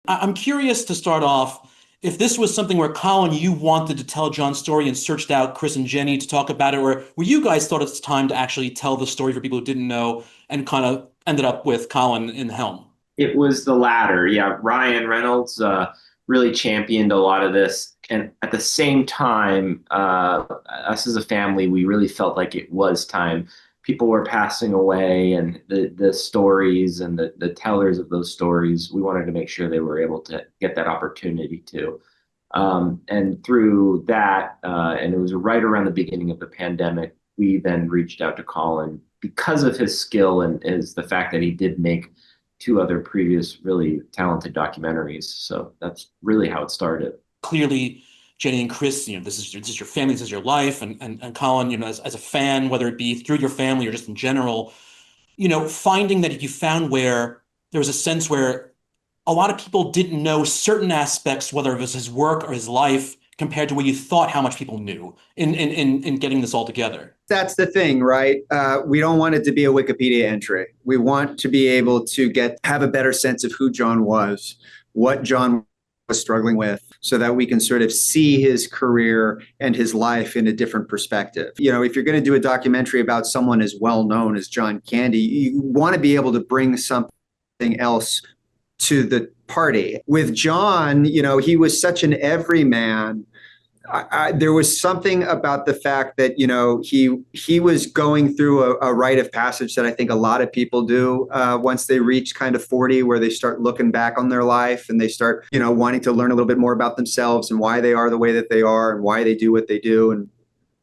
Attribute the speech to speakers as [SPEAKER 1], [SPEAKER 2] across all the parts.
[SPEAKER 1] I'm curious to start off if this was something where Colin, you wanted to tell John's story and searched out Chris and Jenny to talk about it, or where you guys thought it's time to actually tell the story for people who didn't know and kind of ended up with Colin in the helm?
[SPEAKER 2] It was the latter. Yeah, Ryan Reynolds really championed a lot of this. And at the same time, us as a family, we really felt like it was time. People were passing away, and the stories and the tellers of those stories, we wanted to make sure they were able to get that opportunity to. And through that, and it was right around the beginning of the pandemic, we then reached out to Colin because of his skill and is the fact that he did make two other previous really talented documentaries. So that's really how it started.
[SPEAKER 1] Clearly, Jenny and Chris, this is your family, this is your life, and Colin, as a fan, whether it be through your family or just in general, finding that you found where there was a sense where a lot of people didn't know certain aspects, whether it was his work or his life, compared to what you thought how much people knew in getting this all together.
[SPEAKER 3] That's the thing, right? We don't want it to be a Wikipedia entry. We want to be able to have a better sense of who John was, what John was struggling with, so that we can sort of see his career and his life in a different perspective. If you're going to do a documentary about someone as well known as John Candy, you want to be able to bring something else to the party. With John, he was such an everyman. There was something about the fact that he was going through a rite of passage that I think a lot of people do once they reach kind of 40, where they start looking back on their life and they start wanting to learn a little bit more about themselves and why they are the way that they are and why they do what they do. And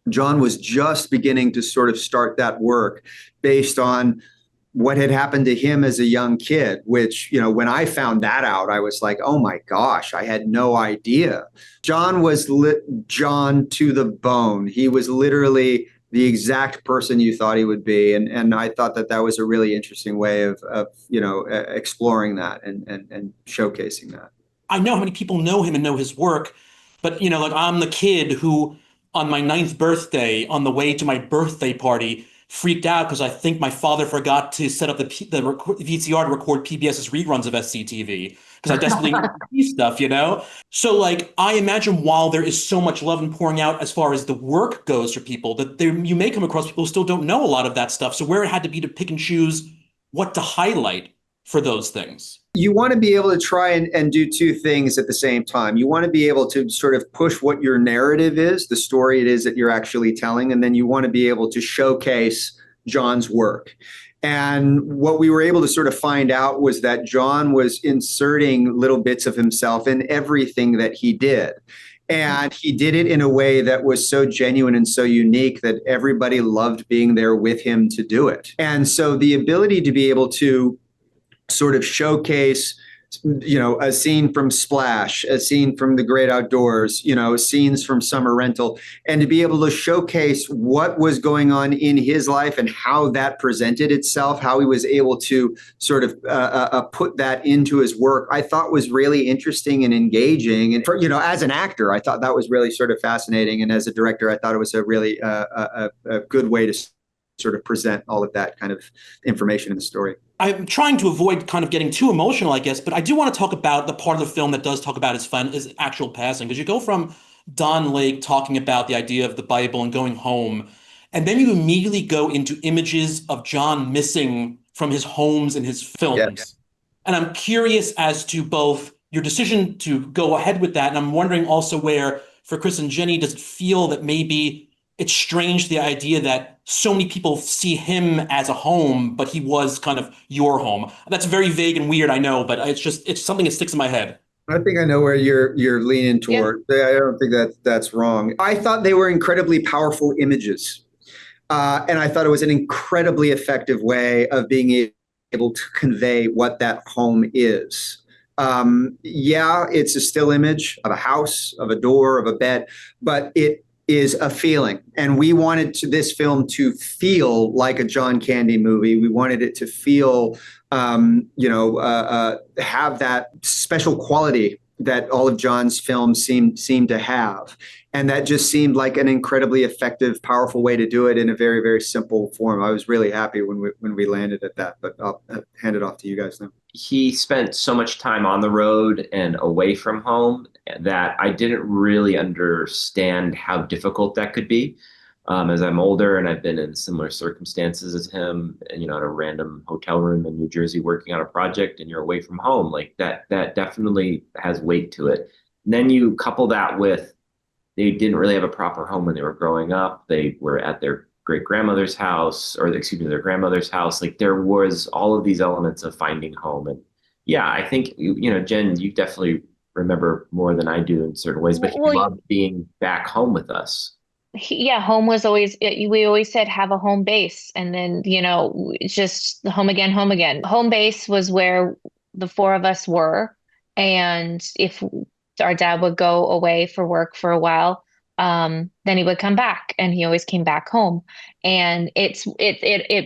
[SPEAKER 3] John was just beginning to sort of start that work based on what had happened to him as a young kid, which, when I found that out, I was like, oh my gosh, I had no idea. John was John to the bone. He was literally the exact person you thought he would be. And I thought that was a really interesting way of exploring that and showcasing that.
[SPEAKER 1] I know how many people know him and know his work, but like I'm the kid who on my ninth birthday, on the way to my birthday party, freaked out because I think my father forgot to set up the VCR to record PBS's reruns of SCTV because I desperately need to see stuff. So like I imagine while there is so much love and pouring out as far as the work goes for people, that you may come across people who still don't know a lot of that stuff. So where it had to be to pick and choose what to highlight for those things.
[SPEAKER 3] You want to be able to try and do two things at the same time. You want to be able to sort of push what your narrative is, the story it is that you're actually telling, and then you want to be able to showcase John's work. And what we were able to sort of find out was that John was inserting little bits of himself in everything that he did. And he did it in a way that was so genuine and so unique that everybody loved being there with him to do it. And so the ability to be able to sort of showcase, a scene from Splash, a scene from The Great Outdoors, scenes from Summer Rental, and to be able to showcase what was going on in his life and how that presented itself, how he was able to sort of put that into his work, I thought was really interesting and engaging. And as an actor, I thought that was really sort of fascinating. And as a director, I thought it was a really a good way to sort of present all of that kind of information in the story.
[SPEAKER 1] I'm trying to avoid kind of getting too emotional, I guess, but I do want to talk about the part of the film that does talk about his actual passing, because you go from Don Lake talking about the idea of the Bible and going home, and then you immediately go into images of John missing from his homes and his films.
[SPEAKER 3] Yes.
[SPEAKER 1] And I'm curious as to both your decision to go ahead with that, and I'm wondering also where, for Chris and Jenny, does it feel that maybe it's strange, the idea that so many people see him as a home, but he was kind of your home. That's very vague and weird, I know, but it's something that sticks in my head.
[SPEAKER 3] I think I know where you're leaning toward. Yeah. I don't think that's wrong. I thought they were incredibly powerful images. And I thought it was an incredibly effective way of being able to convey what that home is. Yeah, it's a still image of a house, of a door, of a bed, but it is a feeling. And we wanted this film to feel like a John Candy movie. We wanted it to feel, have that special quality that all of John's films seem to have. And that just seemed like an incredibly effective, powerful way to do it in a very, very simple form. I was really happy when we landed at that, but I'll hand it off to you guys now.
[SPEAKER 2] He spent so much time on the road and away from home that I didn't really understand how difficult that could be. As I'm older and I've been in similar circumstances as him, and, in a random hotel room in New Jersey working on a project, and you're away from home, like that definitely has weight to it. And then you couple that with they didn't really have a proper home when they were growing up. They were at their great grandmother's house, or excuse me, their grandmother's house. Like there was all of these elements of finding home. And yeah, I think, Jen, you definitely remember more than I do in certain ways, but he
[SPEAKER 4] Well,
[SPEAKER 2] loved being back home with us.
[SPEAKER 4] yeah, home was always, we always said have a home base. And then, it's just home again, home again. Home base was where the four of us were. And if our dad would go away for work for a while, then he would come back, and he always came back home. And it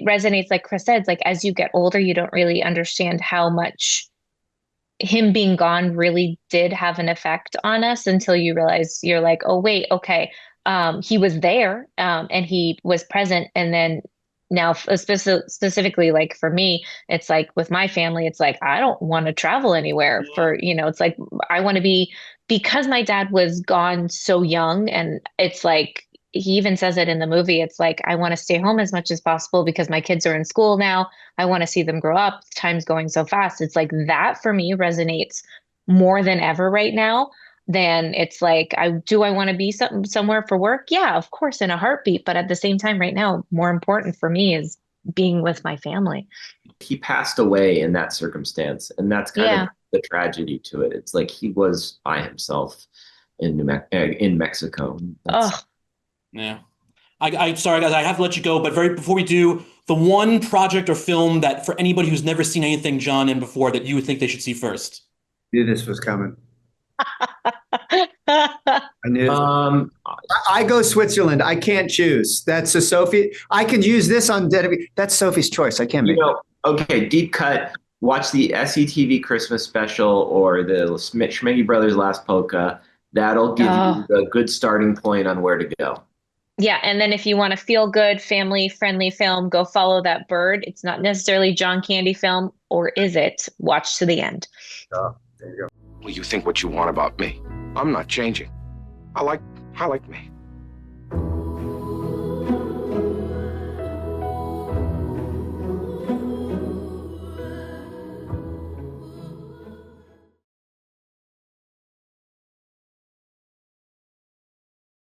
[SPEAKER 4] resonates, like Chris said, it's like as you get older, you don't really understand how much him being gone really did have an effect on us until you realize you're like, oh, wait, okay. He was there, and he was present. And then now specifically, like for me, it's like with my family, it's like, I don't want to travel anywhere it's like, I want to be, because my dad was gone so young. And it's like, he even says it in the movie. It's like, I want to stay home as much as possible because my kids are in school now. I want to see them grow up. Time's going so fast. It's like that for me resonates more than ever right now. Then it's like, I want to be somewhere for work? Yeah, of course, in a heartbeat. But at the same time, right now, more important for me is being with my family.
[SPEAKER 2] He passed away in that circumstance, and that's kind of the tragedy to it. It's like he was by himself in Mexico.
[SPEAKER 4] Oh,
[SPEAKER 1] yeah. I sorry guys, I have to let you go, but before we do, the one project or film that for anybody who's never seen anything John in before that you would think they should see first.
[SPEAKER 3] Knew this was coming. I knew. I go Switzerland. I can't choose. That's a Sophie. I can use this on Den of Geek. That's Sophie's choice. I can't make it.
[SPEAKER 2] Okay, deep cut. Watch the SETV Christmas special or the Schmeggy Brothers Last Polka. That'll give you a good starting point on where to go.
[SPEAKER 4] Yeah, and then if you want a feel-good, family-friendly film, go follow that bird. It's not necessarily John Candy film, or is it? Watch to the end.
[SPEAKER 3] Oh, there you go.
[SPEAKER 5] Well, you think what you want about me. I'm not changing. I like me.